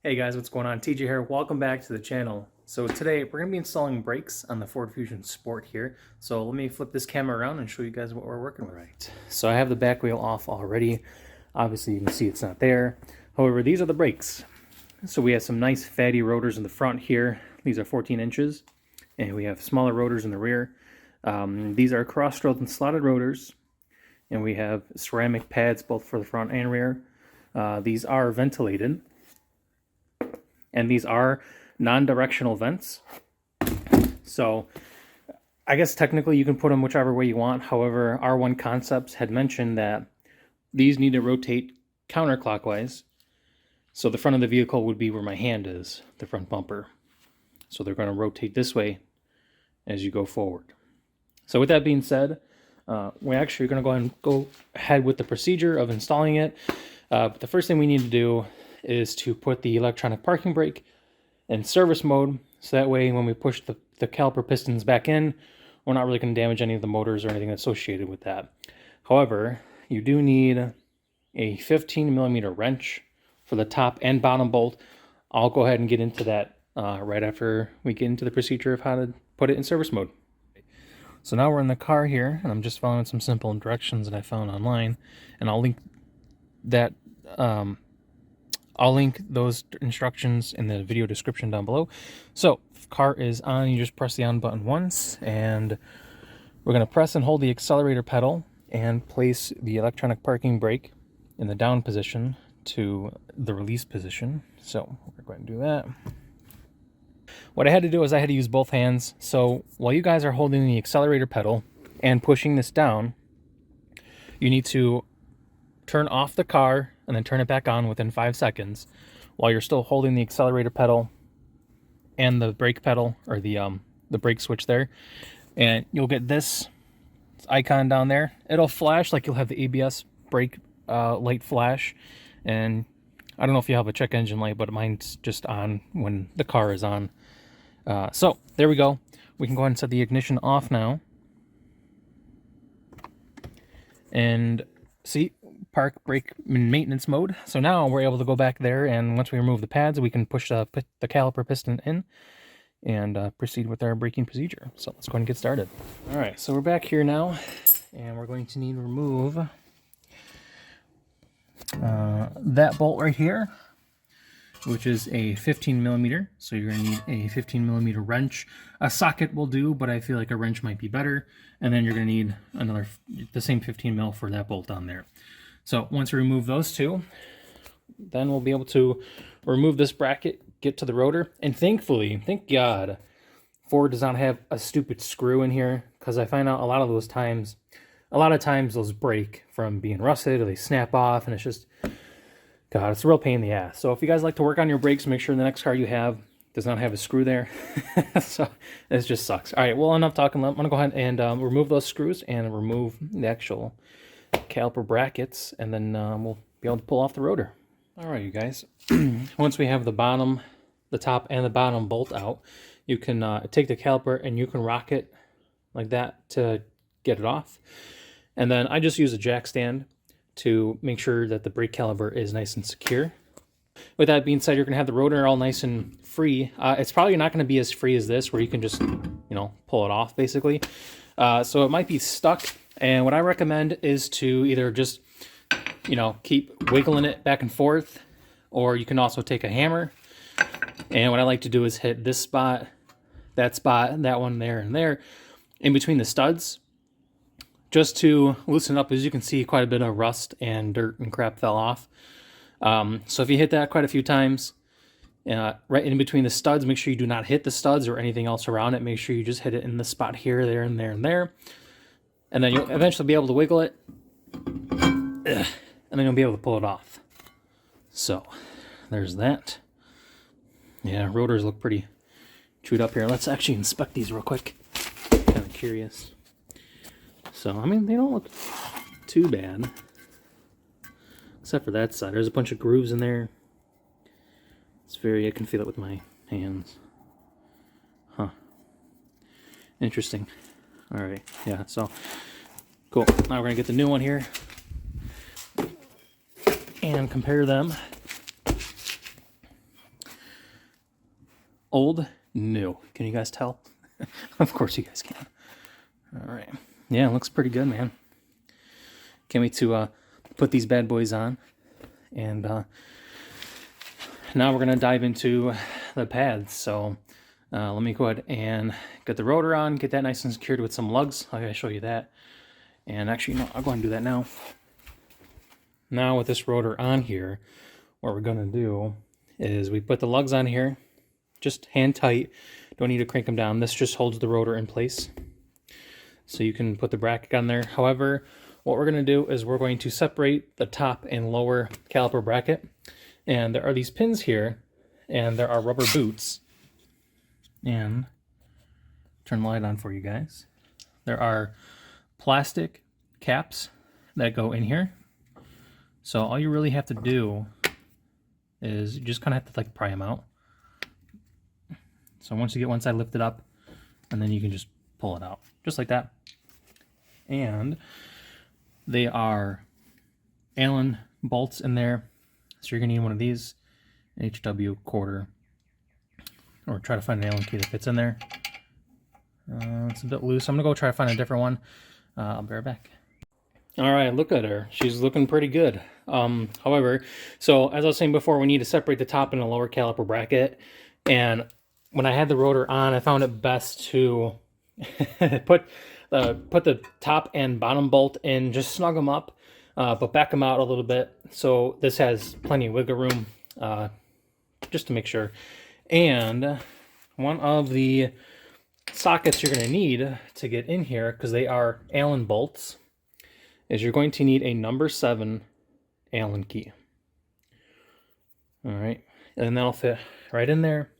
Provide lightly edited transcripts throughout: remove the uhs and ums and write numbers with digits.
Hey guys, what's going on? TJ here. Welcome back to the channel. So today we're going to be installing brakes on the Ford Fusion Sport here. So let me flip this camera around and show you guys what we're working with. Right. So I have the back wheel off already. Obviously you can see it's not there. However, these are the brakes. So we have some nice fatty rotors in the front here. These are 14 inches. And we have smaller rotors in the rear. These are cross-drilled and slotted rotors. And we have ceramic pads both for the front and rear. These are ventilated. And these are non-directional vents. So I guess technically you can put them whichever way you want. However, R1 Concepts had mentioned that these need to rotate counterclockwise. So the front of the vehicle would be where my hand is, the front bumper. So they're going to rotate this way as you go forward. So with that being said, we're actually going to go ahead with the procedure of installing it. But the first thing we need to do is to put the electronic parking brake in service mode, so that way when we push the caliper pistons back in, we're not really going to damage any of the motors or anything associated with that. However, you do need a 15 millimeter wrench for the top and bottom bolt. I'll go ahead and get into that right after we get into the procedure of how to put it in service mode. So now we're in the car here, and I'm just following some simple directions that I found online, and I'll link that I'll link those instructions in the video description down below. So, if car is on, you just press the on button once, and we're going to press and hold the accelerator pedal and place the electronic parking brake in the down position to the release position. So, we're going to do that. What I had to do is I had to use both hands. So, while you guys are holding the accelerator pedal and pushing this down, you need to turn off the car and then turn it back on within 5 seconds while you're still holding the accelerator pedal and the brake pedal, or the brake switch there. And you'll get this icon down there. It'll flash like you'll have the ABS brake light flash. And I don't know if you have a check engine light, but mine's just on when the car is on. So there we go. We can go ahead and set the ignition off now. And see, park brake maintenance mode. So now we're able to go back there, and once we remove the pads, we can push the caliper piston in and proceed with our braking procedure. So let's go ahead and get started. All right, so we're back here now, and we're going to need to remove that bolt right here, which is a 15 millimeter. So you're going to need a 15 millimeter wrench. A socket will do, but I feel like a wrench might be better. And then you're going to need the same 15 mil for that bolt on there. So once we remove those two, then we'll be able to remove this bracket, get to the rotor. And thankfully, thank God, Ford does not have a stupid screw in here, because I find out a lot of times those break from being rusted or they snap off, and it's just, God, it's a real pain in the ass. So if you guys like to work on your brakes, make sure the next car you have does not have a screw there. So it just sucks. All right, well, enough talking. I'm going to go ahead and remove those screws and remove the actual caliper brackets, and then we'll be able to pull off the rotor. All right, you guys. Once we have the top and the bottom bolt out, you can take the caliper and you can rock it like that to get it off. And then I just use a jack stand to make sure that the brake caliper is nice and secure. With that being said, you're going to have the rotor all nice and free. It's probably not going to be as free as this, where you can just, pull it off, basically. So it might be stuck. And what I recommend is to either just, keep wiggling it back and forth, or you can also take a hammer. And what I like to do is hit this spot, that one there, and there, in between the studs, just to loosen it up. As you can see, quite a bit of rust and dirt and crap fell off. So if you hit that quite a few times, right in between the studs, make sure you do not hit the studs or anything else around it. Make sure you just hit it in the spot here, there, and there, and there. And then you'll eventually be able to wiggle it. And then you'll be able to pull it off. So, there's that. Yeah, rotors look pretty chewed up here. Let's actually inspect these real quick. Kind of curious. So, I mean, they don't look too bad. Except for that side. There's a bunch of grooves in there. I can feel it with my hands. Huh. Interesting. Alright, yeah, so, cool. Now we're going to get the new one here and compare them. old, new. Can you guys tell? Of course you guys can. All right. Yeah, it looks pretty good, man. Can't wait to put these bad boys on. And now we're going to dive into the pads. So let me go ahead and get the rotor on, get that nice and secured with some lugs. I'm going to show you that. And actually, no, I'll go ahead and do that now. Now with this rotor on here, what we're going to do is we put the lugs on here, just hand tight. Don't need to crank them down. This just holds the rotor in place. So you can put the bracket on there. However, what we're going to do is we're going to separate the top and lower caliper bracket. And there are these pins here, and there are rubber boots. And turn the light on for you guys. There are plastic caps that go in here. So all you really have to do is you just kind of have to like pry them out. So once you get one side lifted up, and then you can just pull it out, just like that. And they are Allen bolts in there. So you're gonna need one of these, HW quarter, or try to find an Allen key that fits in there. It's a bit loose. I'm gonna go try to find a different one. I'll be right back. All right, look at her. She's looking pretty good. However, so as I was saying before, we need to separate the top and the lower caliper bracket. And when I had the rotor on, I found it best to put the top and bottom bolt in, just snug them up, but back them out a little bit. So this has plenty of wiggle room, just to make sure. And one of the sockets you're going to need to get in here, because they are Allen bolts, is you're going to need a number 7 Allen key. All right, and that'll fit right in there.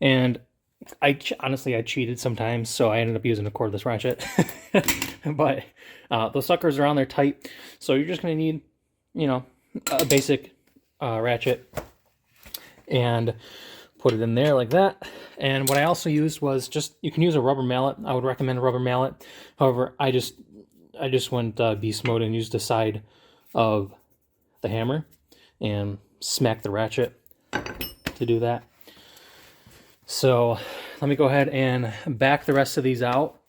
And honestly, I cheated sometimes, so I ended up using a cordless ratchet. But those suckers are on there tight, so you're just going to need, you know, a basic ratchet, and put it in there like that. And what I also used was just, you can use a rubber mallet. I would recommend a rubber mallet. However, I just went beast mode and used the side of the hammer and smacked the ratchet to do that. So let me go ahead and back the rest of these out.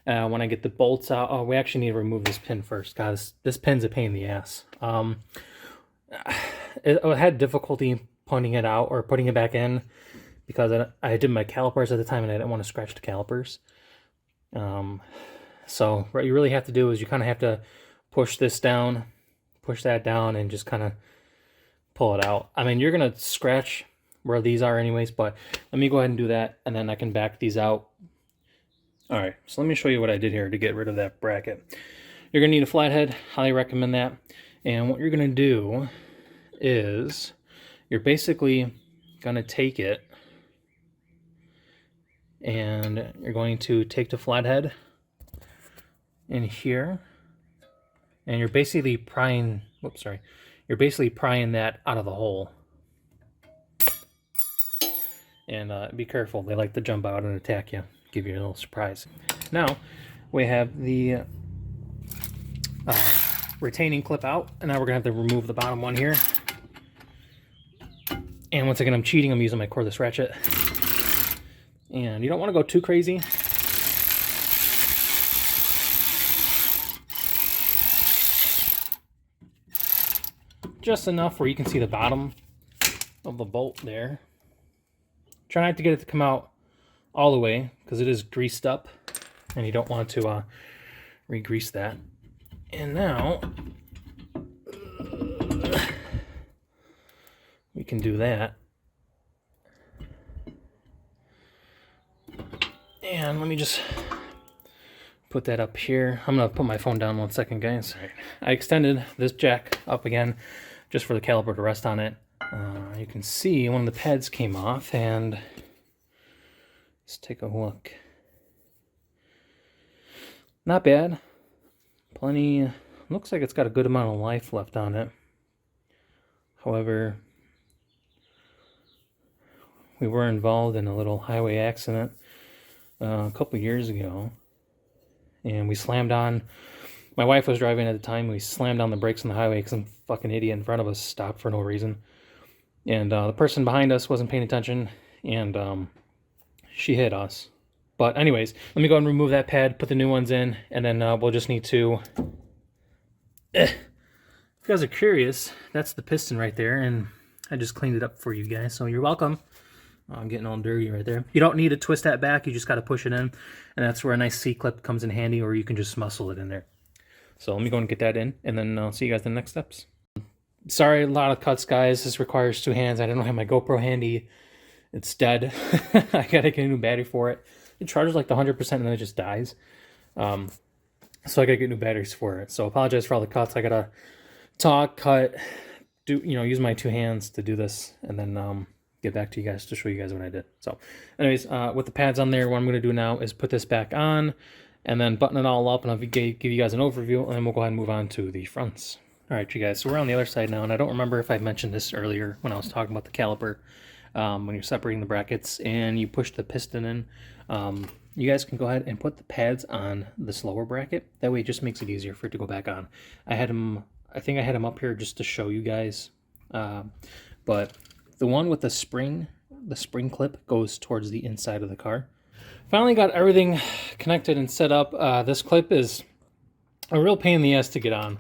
When I get the bolts out, oh, we actually need to remove this pin first, guys. This pin's a pain in the ass. I had difficulty pointing it out or putting it back in because I did my calipers at the time and I didn't want to scratch the calipers. So what you really have to do is you kind of have to push this down, push that down, and just kind of pull it out. I mean, you're going to scratch where these are anyways, but let me go ahead and do that, and then I can back these out. All right, so let me show you what I did here to get rid of that bracket. You're going to need a flathead. Highly recommend that. And what you're going to do is you're basically going to take it, and you're going to take the flathead in here, and you're basically prying, whoops, sorry. You're basically prying that out of the hole. And be careful, they like to jump out and attack you, give you a little surprise. Now, we have the retaining clip out, and now we're gonna have to remove the bottom one here. And once again, I'm cheating, I'm using my cordless ratchet. And you don't wanna go too crazy. Just enough where you can see the bottom of the bolt there. Try not to get it to come out all the way because it is greased up and you don't want to re-grease that. And now we can do that. And let me just put that up here. I'm gonna put my phone down 1 second, guys. All right. I extended this jack up again just for the caliper to rest on it. You can see one of the pads came off, and let's take a look. Not bad. Plenty, looks like it's got a good amount of life left on it. However, we were involved in a little highway accident a couple years ago, and we slammed on, my wife was driving at the time, we slammed on the brakes on the highway because some fucking idiot in front of us stopped for no reason. And the person behind us wasn't paying attention, and she hit us. But anyways, let me go and remove that pad, put the new ones in, and then we'll just need to... If you guys are curious, that's the piston right there, and I just cleaned it up for you guys, so you're welcome. I'm getting all dirty right there. You don't need to twist that back, you just got to push it in, and that's where a nice C-clip comes in handy, or you can just muscle it in there. So let me go and get that in, and then I'll see you guys in the next steps. Sorry, a lot of cuts, guys. This requires 2 hands. I don't have my GoPro handy. It's dead. I gotta get a new battery for it. It charges like the 100% and then it just dies. So I gotta get new batteries for it. So apologize for all the cuts. I gotta talk, cut, use my 2 hands to do this, and then get back to you guys to show you guys what I did. So anyways, with the pads on there, what I'm gonna do now is put this back on and then button it all up, and I'll give you guys an overview, and then we'll go ahead and move on to the fronts. All right, you guys, so we're on the other side now, and I don't remember if I mentioned this earlier when I was talking about the caliper. When you're separating the brackets and you push the piston in, you guys can go ahead and put the pads on this lower bracket. That way it just makes it easier for it to go back on. I think I had them up here just to show you guys, but the one with the spring clip goes towards the inside of the car. Finally got everything connected and set up. This clip is a real pain in the ass to get on.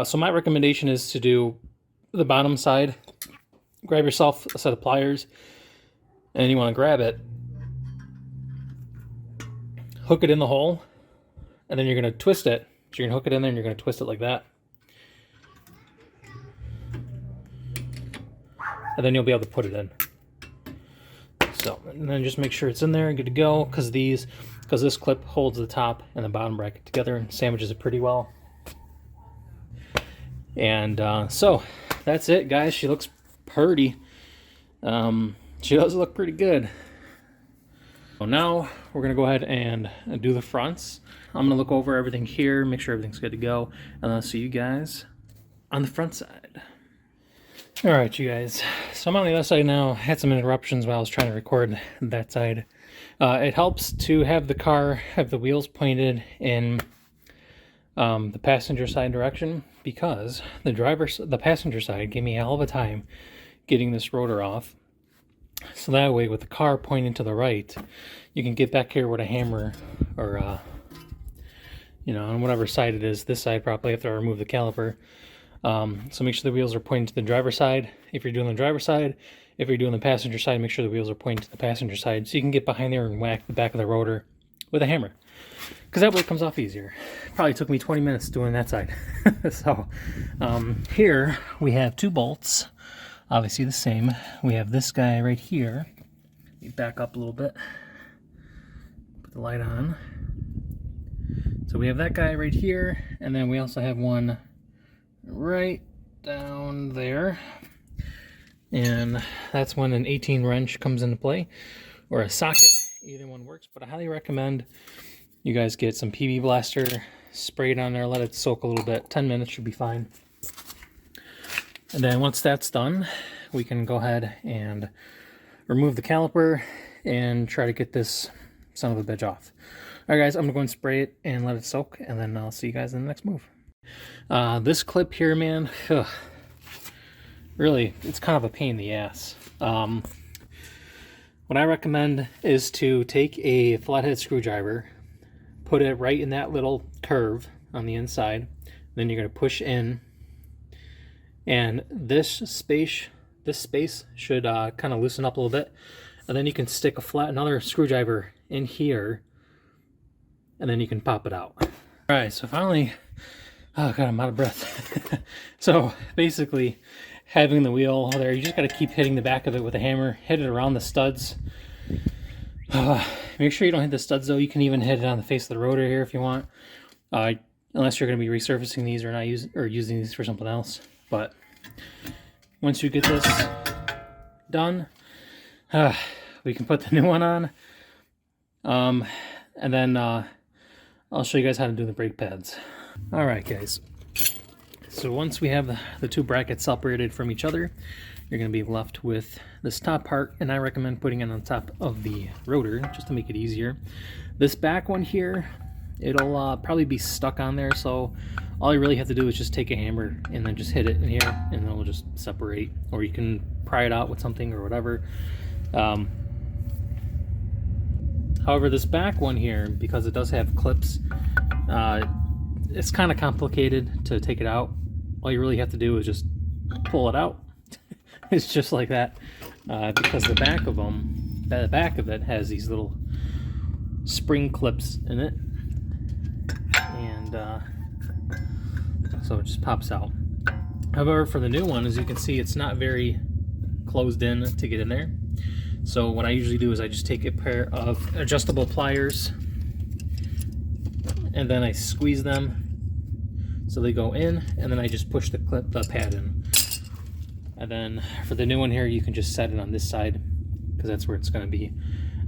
So my recommendation is to do the bottom side. Grab yourself a set of pliers, and you want to grab it, hook it in the hole, and then you're going to twist it. So you're going to hook it in there and you're going to twist it like that. And then you'll be able to put it in. So, and then just make sure it's in there and good to go, because this clip holds the top and the bottom bracket together and sandwiches it pretty well. And so that's it, guys. She looks pretty. She does look pretty good. So now we're gonna go ahead and do the fronts. I'm gonna look over everything here, make sure everything's good to go, and I'll see you guys on the front side. All right, you guys, so I'm on the other side now. I had some interruptions while I was trying to record that side. It helps to have the car have the wheels pointed in the passenger side direction, because the passenger side gave me a hell of a time getting this rotor off. So that way, with the car pointing to the right, you can get back here with a hammer, or on whatever side it is. This side probably have to remove the caliper. So make sure the wheels are pointing to the driver's side if you're doing the driver's side. If you're doing the passenger side, make sure the wheels are pointing to the passenger side, so you can get behind there and whack the back of the rotor with a hammer, because that way it comes off easier. Probably took me 20 minutes doing that side. So here we have 2 bolts, obviously the same. We have this guy right here. Let me back up a little bit, put the light on. So we have that guy right here, and then we also have one right down there, and that's when an 18 wrench comes into play, or a socket. Either one works, but I highly recommend you guys get some PB Blaster, spray it on there, let it soak a little bit. 10 minutes should be fine. And then once that's done, we can go ahead and remove the caliper and try to get this son of a bitch off. All right, guys, I'm gonna go and spray it and let it soak, and then I'll see you guys in the next move. This clip here, man, really, it's kind of a pain in the ass. What I recommend is to take a flathead screwdriver, put it right in that little curve on the inside, then you're going to push in, and this space should kind of loosen up a little bit, and then you can stick another screwdriver in here, and then you can pop it out. All right, so finally, oh god, I'm out of breath. So basically, having the wheel there, you just got to keep hitting the back of it with a hammer, hit it around the studs. Make sure you don't hit the studs though. You can even hit it on the face of the rotor here if you want, unless you're going to be resurfacing these or using these for something else. But once you get this done, we can put the new one on, and then I'll show you guys how to do the brake pads. All right, guys. So once we have the 2 brackets separated from each other, you're going to be left with this top part, and I recommend putting it on top of the rotor just to make it easier. This back one here, it'll probably be stuck on there, so all you really have to do is just take a hammer and then just hit it in here, and then it'll just separate, or you can pry it out with something or whatever. However, this back one here, because it does have clips, it's kind of complicated to take it out. All you really have to do is just pull it out. It's just like that, because the back of them, the back of it has these little spring clips in it, and so it just pops out. However, for the new one, as you can see, it's not very closed in to get in there. So what I usually do is I just take a pair of adjustable pliers and then I squeeze them so they go in, and then I just push the pad in. And then for the new one here, you can just set it on this side because that's where it's going to be.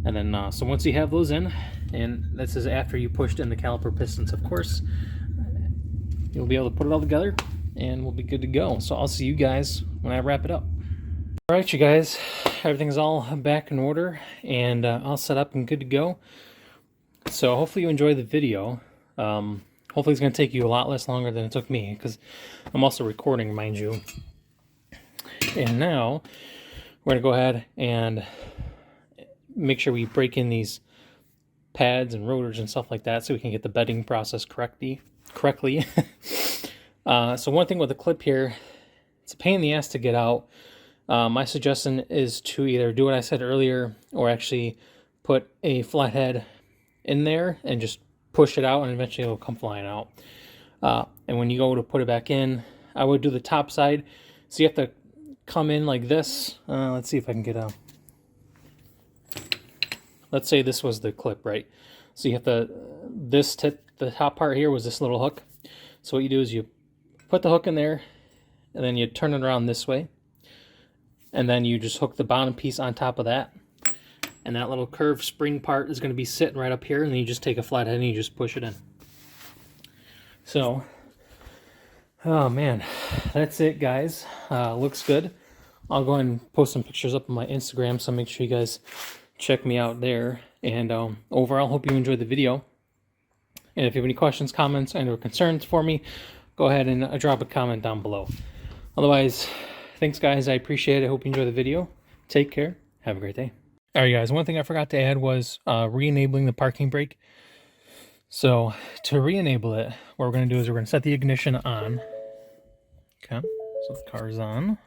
And then so once you have those in, and this is after you pushed in the caliper pistons, of course, you'll be able to put it all together and we'll be good to go. So I'll see you guys when I wrap it up. All right, you guys, everything's all back in order and all set up and good to go. So hopefully you enjoy the video. Hopefully it's going to take you a lot less longer than it took me, because I'm also recording, mind you. And now we're going to go ahead and make sure we break in these pads and rotors and stuff like that so we can get the bedding process correctly. So one thing with the clip here, it's a pain in the ass to get out. My suggestion is to either do what I said earlier or actually put a flathead in there and just push it out, and eventually it'll come flying out. And when you go to put it back in, I would do the top side. So you have to come in like this. Let's see if I can get a... Let's say this was the clip, right? So you have to... This tip, the top part here was this little hook. So what you do is you put the hook in there, and then you turn it around this way. And then you just hook the bottom piece on top of that. And that little curved spring part is going to be sitting right up here, and then you just take a flathead and you just push it in. So, oh man, that's it, guys. Looks good. I'll go ahead and post some pictures up on my Instagram, so make sure you guys check me out there. And overall, hope you enjoyed the video. And if you have any questions, comments, and or concerns for me, go ahead and drop a comment down below. Otherwise, thanks, guys. I appreciate it. I hope you enjoy the video. Take care. Have a great day. All right, guys, one thing I forgot to add was re-enabling the parking brake. So to re-enable it, what we're going to do is we're going to set the ignition on. Okay, so the car is on.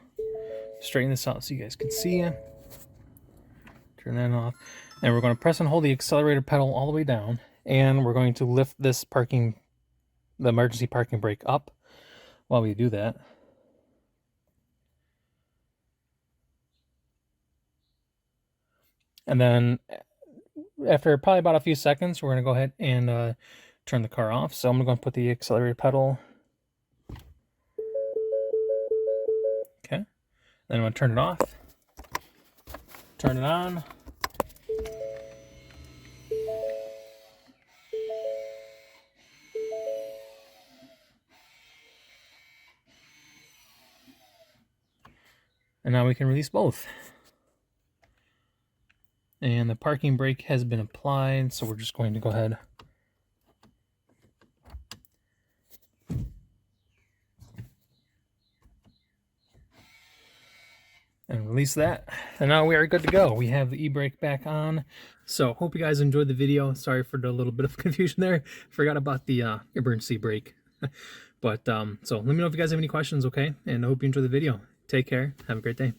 Straighten this out so you guys can see. Turn that off. And we're going to press and hold the accelerator pedal all the way down. And we're going to lift this the emergency parking brake up while we do that. And then after probably about a few seconds, we're going to go ahead and turn the car off. So I'm going to put the accelerator pedal. Okay. Then I'm going to turn it off. Turn it on. And now we can release both. And the parking brake has been applied, so we're just going to go ahead and release that. And now we are good to go. We have the e-brake back on. So hope you guys enjoyed the video. Sorry for the little bit of confusion there. Forgot about the emergency brake. But so let me know if you guys have any questions, okay? And I hope you enjoy the video. Take care. Have a great day.